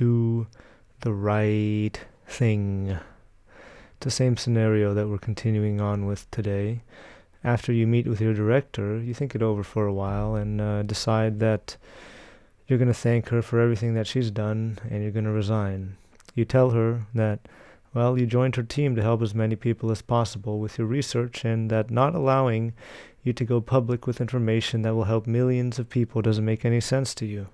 do the right thing. It's the same scenario that we're continuing on with today. After you meet with your director, you think it over for a while and decide that you're going to thank her for everything that she's done and you're going to resign. You tell her that, well, you joined her team to help as many people as possible with your research, and that not allowing you to go public with information that will help millions of people doesn't make any sense to you.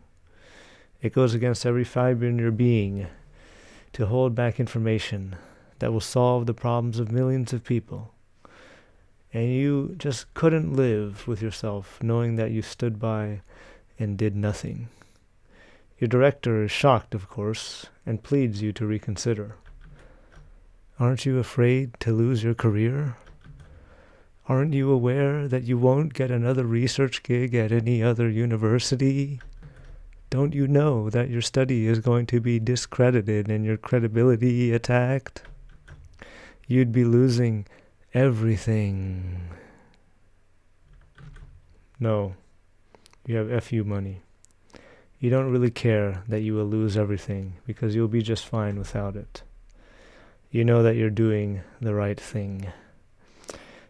It goes against every fiber in your being to hold back information that will solve the problems of millions of people. And you just couldn't live with yourself knowing that you stood by and did nothing. Your director is shocked, of course, and pleads you to reconsider. Aren't you afraid to lose your career? Aren't you aware that you won't get another research gig at any other university? Don't you know that your study is going to be discredited and your credibility attacked? You'd be losing everything. No, you have FU money. You don't really care that you will lose everything because you'll be just fine without it. You know that you're doing the right thing.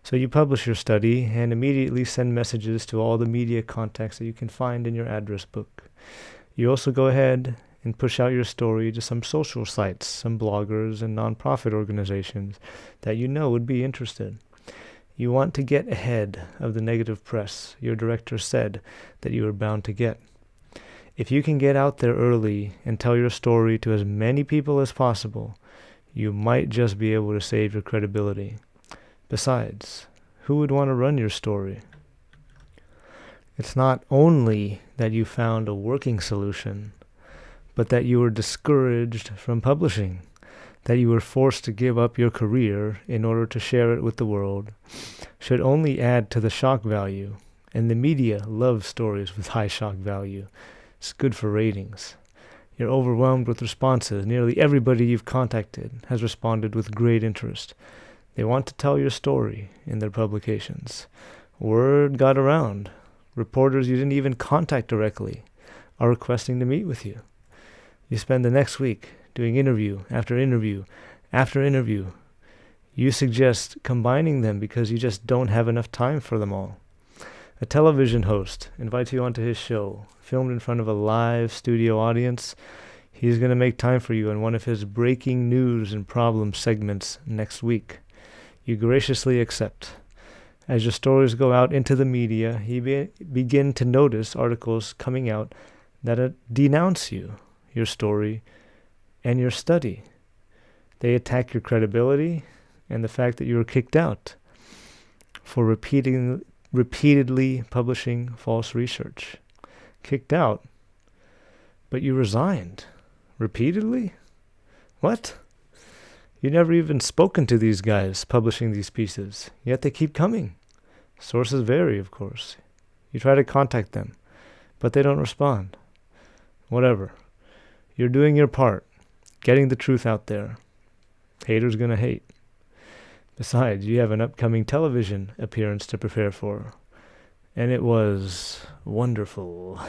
So you publish your study and immediately send messages to all the media contacts that you can find in your address book. You also go ahead and push out your story to some social sites, some bloggers and nonprofit organizations that you know would be interested. You want to get ahead of the negative press your director said that you were bound to get. If you can get out there early and tell your story to as many people as possible, you might just be able to save your credibility. Besides, who would want to run your story? It's not only that you found a working solution, but that you were discouraged from publishing, that you were forced to give up your career in order to share it with the world, should only add to the shock value. And the media loves stories with high shock value. It's good for ratings. You're overwhelmed with responses. Nearly everybody you've contacted has responded with great interest. They want to tell your story in their publications. Word got around. Reporters you didn't even contact directly are requesting to meet with you. You spend the next week doing interview after interview after interview. You suggest combining them because you just don't have enough time for them all. A television host invites you onto his show, filmed in front of a live studio audience. He's going to make time for you in one of his breaking news and problem segments next week. You graciously accept. As your stories go out into the media, you begin to notice articles coming out that denounce you, your story, and your study. They attack your credibility and the fact that you were kicked out for repeatedly publishing false research. Kicked out? But you resigned. Repeatedly? What? You never even spoken to these guys publishing these pieces, yet they keep coming. Sources vary, of course. You try to contact them, but they don't respond. Whatever. You're doing your part, getting the truth out there. Haters gonna hate. Besides, you have an upcoming television appearance to prepare for. And it was wonderful.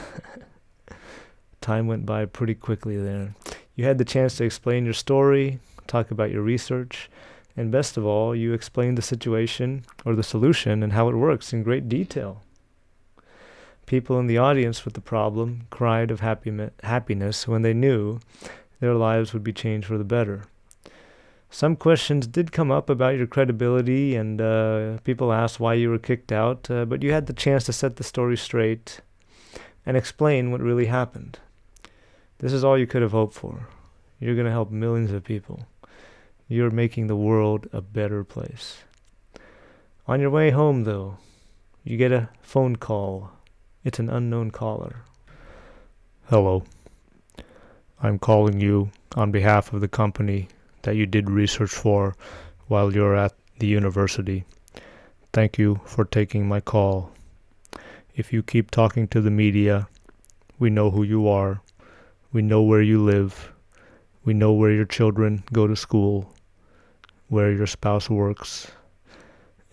Time went by pretty quickly there. You had the chance to explain your story, talk about your research, and best of all, you explained the situation or the solution and how it works in great detail. People in the audience with the problem cried of happiness when they knew their lives would be changed for the better. Some questions did come up about your credibility, and people asked why you were kicked out, but you had the chance to set the story straight and explain what really happened. This is all you could have hoped for. You're going to help millions of people. You're making the world a better place. On your way home, though, you get a phone call. It's an unknown caller. Hello. I'm calling you on behalf of the company that you did research for while you're at the university. Thank you for taking my call. If you keep talking to the media, we know who you are. We know where you live. We know where your children go to school, where your spouse works.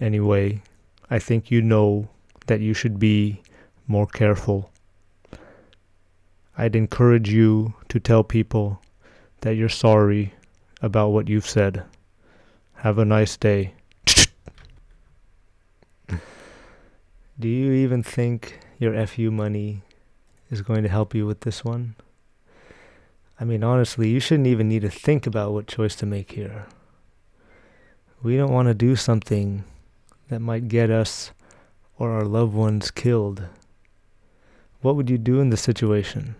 Anyway, I think you know that you should be more careful. I'd encourage you to tell people that you're sorry about what you've said. Have a nice day. Do you even think your FU money is going to help you with this one? I mean, honestly, you shouldn't even need to think about what choice to make here. We don't want to do something that might get us or our loved ones killed. What would you do in the situation?